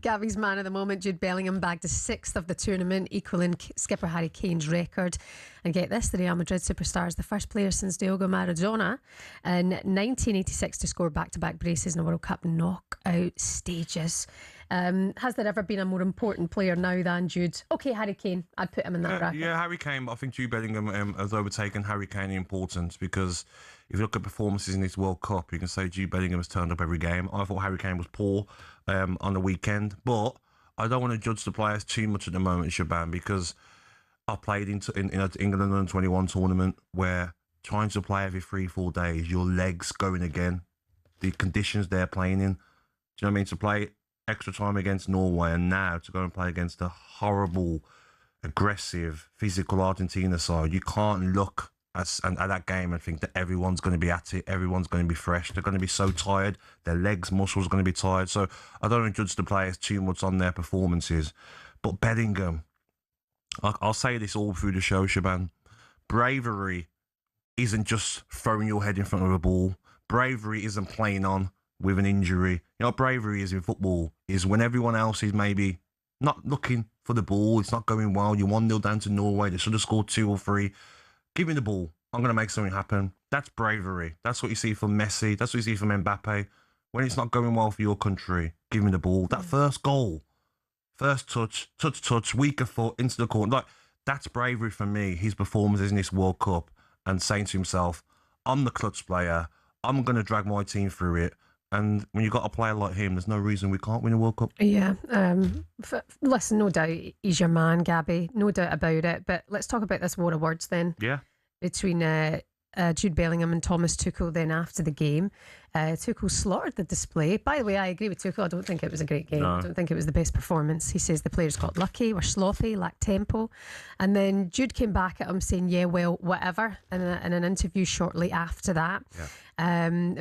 Gabby's man of the moment, Jude Bellingham, bagged his 6th of the tournament, equaling skipper Harry Kane's record. And get this, the Real Madrid superstar is the first player since Diogo Maradona in 1986 to score back-to-back braces in the World Cup knockout stages. Has there ever been a more important player now than Jude? Okay, Harry Kane. I'd put him in that bracket. Yeah, Harry Kane. I think Jude Bellingham has overtaken Harry Kane in importance, because if you look at performances in this World Cup, you can say Jude Bellingham has turned up every game. I thought Harry Kane was poor on the weekend, but I don't want to judge the players too much at the moment, Shebahn, because I played in an England under-21 tournament where trying to play every 3-4 days, your legs going again, the conditions they're playing in. Do you know what I mean? To play extra time against Norway and now to go and play against a horrible, aggressive, physical Argentina side, you can't look at that game and think that everyone's going to be at it, everyone's going to be fresh. They're going to be so tired, their legs, muscles are going to be tired. So I don't want to judge the players too much on their performances. But Bellingham, I'll say this all through the show, Shebahn. Bravery isn't just throwing your head in front of a ball. Bravery isn't playing on with an injury. You know what bravery is in football? Is when everyone else is maybe not looking for the ball, it's not going well, you're 1-0 down to Norway, they should have scored 2 or 3. Give me the ball. I'm going to make something happen. That's bravery. That's what you see from Messi. That's what you see from Mbappe. When it's not going well for your country, give me the ball. That first goal, first touch, weaker foot into the corner. Like, that's bravery for me. His performances in this World Cup and saying to himself, I'm the clutch player. I'm going to drag my team through it. And when you've got a player like him, there's no reason we can't win a World Cup. Yeah. Listen, no doubt he's your man, Gabby. No doubt about it. But let's talk about this war of words then. Yeah. Between Jude Bellingham and Thomas Tuchel then after the game. Tuchel slaughtered the display. By the way, I agree with Tuchel. I don't think it was a great game. No. I don't think it was the best performance. He says the players got lucky, were sloppy, lacked tempo. And then Jude came back at him saying, yeah, well, whatever, in an interview shortly after that. Yeah.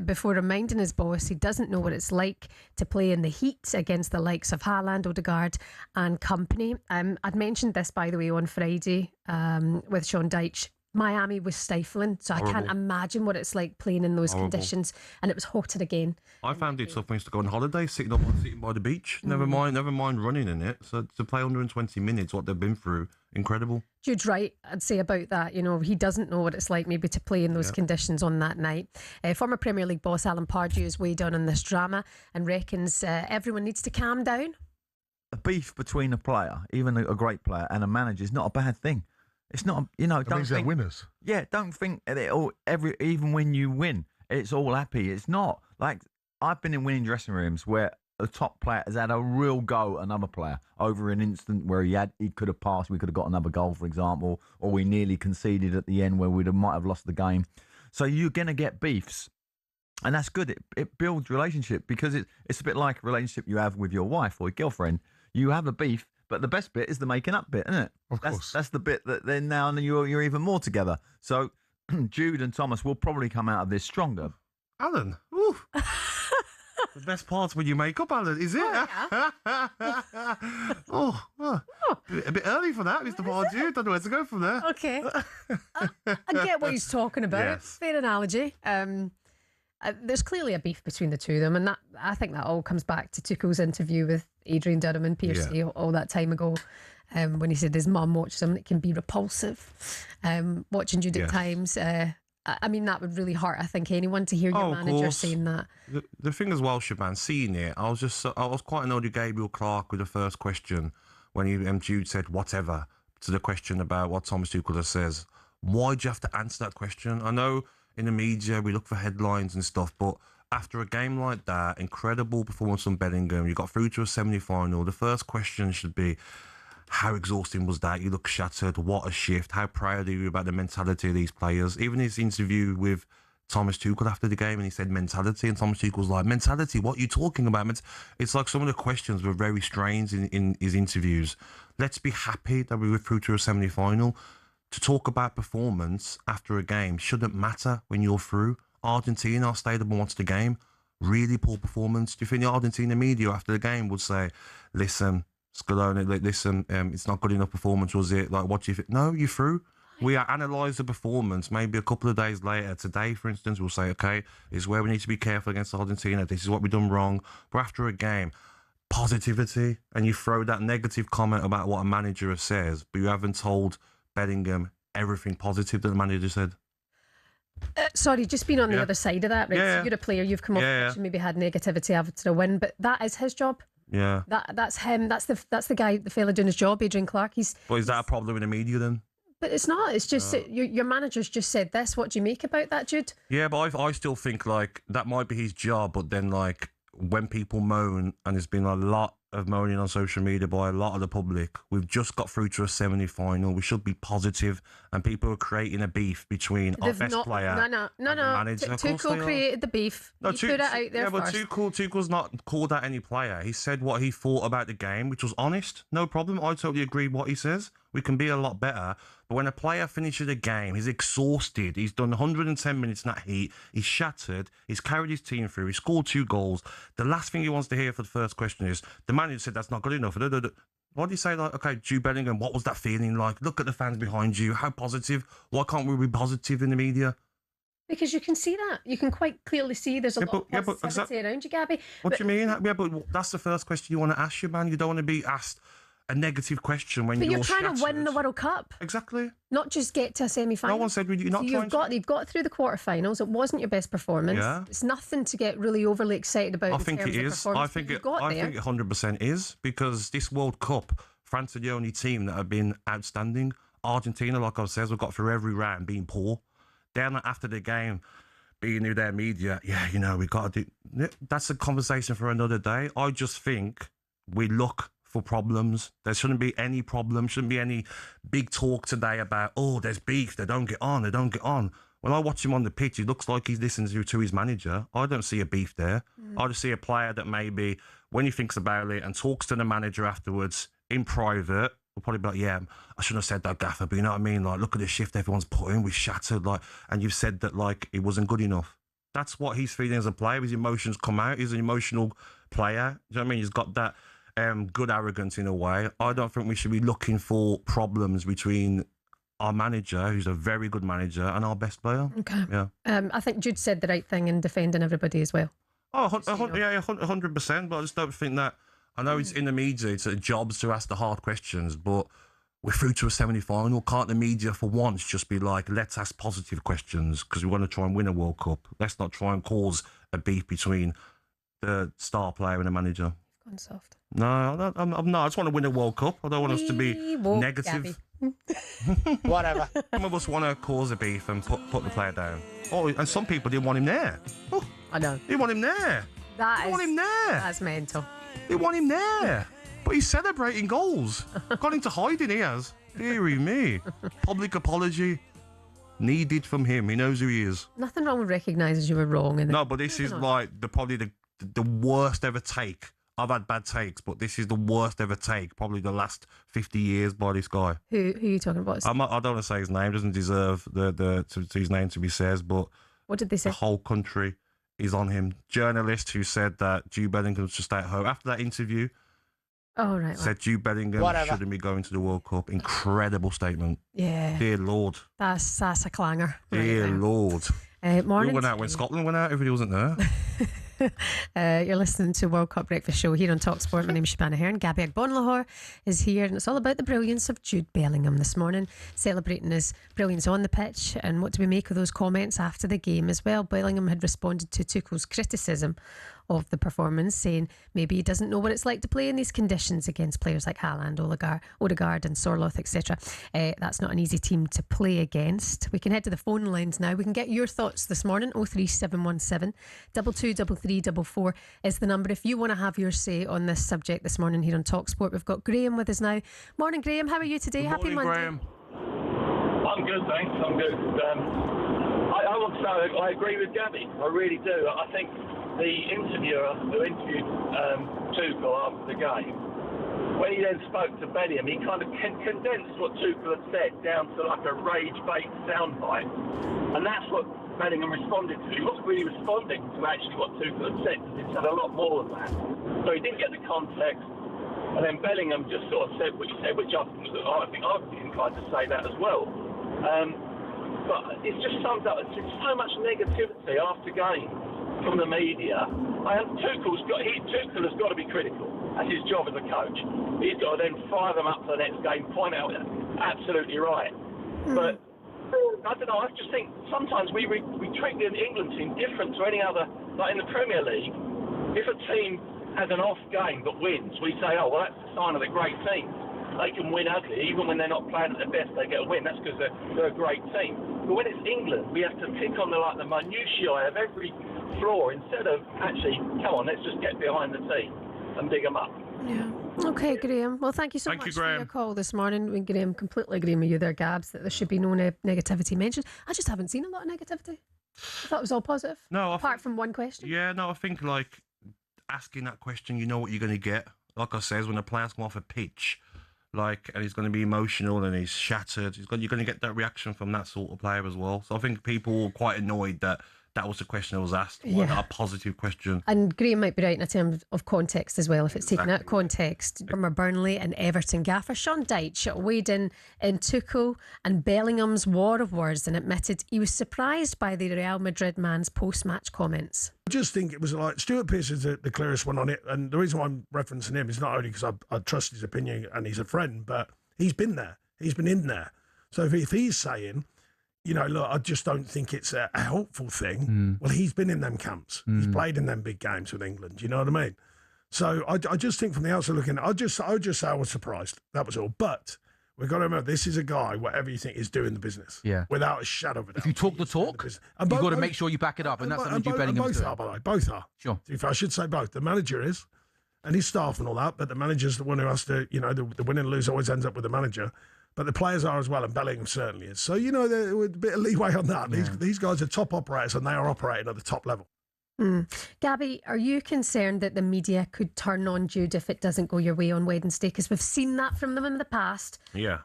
Before reminding his boss he doesn't know what it's like to play in the heat against the likes of Haaland, Odegaard and company. I'd mentioned this, by the way, on Friday with Sean Dyche. Miami was stifling, so Horrible. I can't imagine what it's like playing in those conditions. And it was hotter again. I found it tough when I used to go on holiday, sitting by the beach. Never mind running in it. So to play 120 minutes, what they've been through, incredible. Jude's right, I'd say about that. You know, he doesn't know what it's like maybe to play in those conditions on that night. Former Premier League boss Alan Pardew is weighed in on this drama and reckons everyone needs to calm down. A beef between a player, even a great player, and a manager is not a bad thing. It's not, you know, That means they're winners. Yeah, don't think that it all, even when you win, it's all happy. It's not. Like, I've been in winning dressing rooms where a top player has had a real go at another player over an instant where he could have passed, we could have got another goal, for example, or we nearly conceded at the end where might have lost the game. So you're going to get beefs. And that's good. It builds relationship, because it's a bit like a relationship you have with your wife or your girlfriend. You have a beef, but the best bit is the making up bit, isn't it? Of course. That's the bit that then now and you're even more together. So Jude and Thomas will probably come out of this stronger. Alan, ooh. The best part's when you make up, Alan, is it? Oh, yeah. A bit early for that, Mr. Pardew. Don't know where to go from there. Okay. I get what he's talking about. Yes. Fair analogy. There's clearly a beef between the two of them, and that I think that all comes back to Tuchel's interview with Adrian Durham and Piercy all that time ago, when he said his mum watches him. It can be repulsive. Watching Jude at times. I mean, that would really hurt, I think, anyone to hear your manager saying that. The thing as well, Shebahn, seeing it, I was quite annoyed with Gabriel Clarke with the first question when Jude said whatever to the question about what Thomas Tuchel says. Why do you have to answer that question? I know in the media we look for headlines and stuff, but after a game like that, incredible performance from Bellingham, you got through to a semi-final, the first question should be, how exhausting was that? You look shattered. What a shift. How proud are you about the mentality of these players? Even his interview with Thomas Tuchel after the game, and he said mentality, and Thomas Tuchel's like, mentality? What are you talking about? It's like some of the questions were very strange in his interviews. Let's be happy that we were through to a semi-final. To talk about performance after a game shouldn't matter when you're through. Argentina stayed up and watched the game. Really poor performance. Do you think the Argentina media after the game would say, listen, Scaloni, listen, it's not good enough performance, was it? Like, what do you think? No, you're through. We analyse the performance maybe a couple of days later. Today, for instance, we'll say, okay, this is where we need to be careful against Argentina. This is what we've done wrong. But after a game, positivity, and you throw that negative comment about what a manager says, but you haven't told Bellingham everything positive that the manager said. Sorry, just being on the other side of that, right? Yeah. So you're a player, you've come off the pitch and maybe had negativity after a win, but that is his job. Yeah. That's him. That's the guy, the fella doing his job, Adrian Clarke. But is that a problem in the media then? But it's not. It's just your manager's just said this. What do you make about that, Jude? Yeah, but I still think like that might be his job, but then like when people moan, and there's been a lot of moaning on social media by a lot of the public, we've just got through to a semi-final. We should be positive, and people are creating a beef between our best player. No. Manager. Tuchel created the beef. No, he put it out there but first. Tuchel's not called out any player. He said what he thought about the game, which was honest. No problem. I totally agree with what he says. We can be a lot better. But when a player finishes a game, he's exhausted. He's done 110 minutes in that heat. He's shattered. He's carried his team through. He scored 2 goals. The last thing he wants to hear for the first question is, the manager said that's not good enough. Why do you say, like, okay, Jude Bellingham, what was that feeling like? Look at the fans behind you. How positive. Why can't we be positive in the media? Because you can see that. You can quite clearly see there's a lot of positivity around you, Gabby. What do you mean? Yeah, but that's the first question you want to ask your man. You don't want to be asked a negative question when you're trying to win the World Cup. Exactly. Not just get to a semi-final. No one said you're not trying to. You've got through the quarterfinals. It wasn't your best performance. Yeah. It's nothing to get really overly excited about. I think it is. I think it 100% is, because this World Cup, France are the only team that have been outstanding. Argentina, like I said, we've got through every round being poor. Then after the game, being in their media, we got to do. That's a conversation for another day. I just think we look for problems. There shouldn't be any problem, shouldn't be any big talk today about, there's beef, they don't get on. When I watch him on the pitch, he looks like he's listening to his manager. I don't see a beef there. I just see a player that maybe, when he thinks about it and talks to the manager afterwards in private, will probably be like, yeah, I shouldn't have said that, Gaffer, but you know what I mean? Like, look at the shift everyone's put in, we shattered, and you've said that, it wasn't good enough. That's what he's feeling as a player. His emotions come out. He's an emotional player. Do you know what I mean? He's got that good arrogance in a way. I don't think we should be looking for problems between our manager, who's a very good manager, and our best player. Okay. Yeah. I think Jude said the right thing in defending everybody as well. Oh, 100%. But I just don't think that. I know it's in the media, it's a job to ask the hard questions, but we're through to a semi-final. Can't the media for once just be like, let's ask positive questions because we want to try and win a World Cup? Let's not try and cause a beef between the star player and the manager. Gone soft. No, I'm not. I just want to win a World Cup. I don't want us to be negative. Whatever. Some of us want to cause a beef and put the player down. And some people didn't want him there. I know. They want him there. Want him there. That's mental. They want him there. But he's celebrating goals. Got into hiding, he has. Deary me. Public apology needed from him. He knows who he is. Nothing wrong with recognising you were wrong. No, but this is probably the worst ever take. I've had bad takes, but this is the worst ever take, probably the last 50 years by this guy. Who are you talking about? I don't want to say his name. Doesn't deserve his name to be said, but what did they say? The whole country is on him. Journalist who said that Jude Bellingham should stay at home after that interview. Oh, right. Said Jude Bellingham shouldn't be going to the World Cup. Incredible statement. Yeah. Dear Lord. That's a clanger. Dear Lord. Morning. We went out when Scotland went out. Everybody wasn't there. You're listening to World Cup Breakfast Show here on talkSPORT. My name is Shebahn, Aherne. Gabby Agbonlahor is here, and it's all about the brilliance of Jude Bellingham this morning, celebrating his brilliance on the pitch. And what do we make of those comments after the game as well? Bellingham had responded to Tuchel's criticism of the performance, saying maybe he doesn't know what it's like to play in these conditions against players like Haaland, Odegaard and Sorloth, etc. That's not an easy team to play against. We can head to the phone lines now. We can get your thoughts this morning. 03717 223344 is the number if you want to have your say on this subject this morning here on talkSPORT. We've got Graham with us now. Morning, Graham. How are you today? Happy Monday. Graham. I'm good, thanks. I'm good. I want to say I agree with Gabby. I really do. I think the interviewer who interviewed Tuchel after the game, when he then spoke to Bellingham, he kind of condensed what Tuchel had said down to like a rage-bait soundbite. And that's what Bellingham responded to. He wasn't really responding to actually what Tuchel had said, because he said a lot more than that. So he didn't get the context. And then Bellingham just sort of said what he said, which I think I would be inclined to say that as well. But it just sums up, it's so much negativity after games from the media. Tuchel has got to be critical. That's his job as a coach. He's got to then fire them up for the next game, point out absolutely right. But I don't know, I just think sometimes we treat the England team different to any other, like in the Premier League. If a team has an off game but wins, we say, oh, well, that's a sign of the great team. They can win ugly. Even when they're not playing at their best, they get a win. That's because they're a great team. But when it's England, we have to pick on the minutiae of every flaw instead of actually, come on, let's just get behind the team and dig them up. Yeah. Okay, Graham. Well, thank you so much for your call this morning. We, Graham, completely agree with you there, Gabs, that there should be no negativity mentioned. I just haven't seen a lot of negativity. I thought it was all positive. No, apart from one question. Yeah, no, I think like asking that question, you know what you're going to get. Like I says, when a player's come off a pitch, like, and he's going to be emotional and he's shattered, you're going to get that reaction from that sort of player as well. So I think people were quite annoyed that that was the question that was asked. Yeah. A positive question. And Graham might be right in terms of context as well, if it's taken out of context. Remember Burnley and Everton gaffer Sean Dyche weighed in Tuchel and Bellingham's war of words and admitted he was surprised by the Real Madrid man's post-match comments. I just think it was like Stuart Pearce is the clearest one on it, and the reason why I'm referencing him is not only because I trust his opinion and he's a friend, but he's been there, he's been in there. So if he's saying, you know, look, I just don't think it's a helpful thing. Well, he's been in them camps. He's played in them big games with England. You know what I mean? So I just think from the outside looking, I would just say I was surprised. That was all. But we've got to remember, this is a guy, whatever you think, is doing the business. Yeah. Without a shadow of a doubt. If you talk the talk, you've got to make sure you back it up. And that's something Jude Bellingham's doing. Both are, by the way. Both are. Sure. I should say both. The manager is, and his staff and all that, but the manager's the one who has to, you know, the win and lose always ends up with the manager. But the players are as well, and Bellingham certainly is. So, you know, with a bit of leeway on that. Yeah. These guys are top operators, and they are operating at the top level. Gabby, are you concerned that the media could turn on Jude if it doesn't go your way on Wednesday? Because we've seen that from them in the past. Yeah.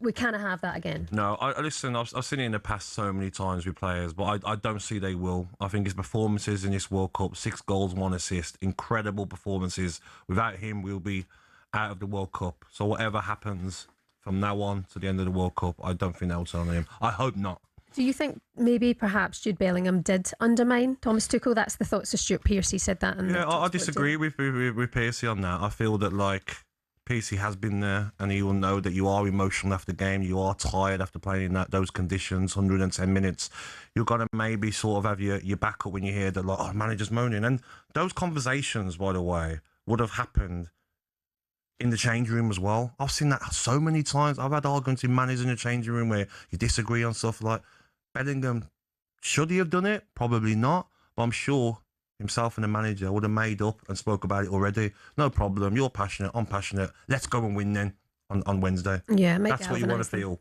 We can't have that again. No, listen, I've seen it in the past so many times with players, but I don't see they will. I think his performances in this World Cup, 6 goals, 1 assist, incredible performances. Without him, we'll be out of the World Cup. So whatever happens from now on to the end of the World Cup, I don't think they'll turn on him. I hope not. Do you think maybe perhaps Jude Bellingham did undermine Thomas Tuchel? That's the thoughts of Stuart Pearce. He said that. Yeah, I disagree with Pearce on that. I feel that like Pearce has been there, and he will know that you are emotional after the game. You are tired after playing in those conditions, 110 minutes. You're gonna maybe sort of have your back up when you hear that, like, oh, manager's moaning. And those conversations, by the way, would have happened in the change room as well. I've seen that so many times. I've had arguments in managers in the changing room where you disagree on stuff. Like Bellingham, should he have done it? Probably not. But I'm sure himself and the manager would have made up and spoke about it already. No problem. You're passionate. I'm passionate. Let's go and win then on Wednesday. Yeah, that's what you want to feel.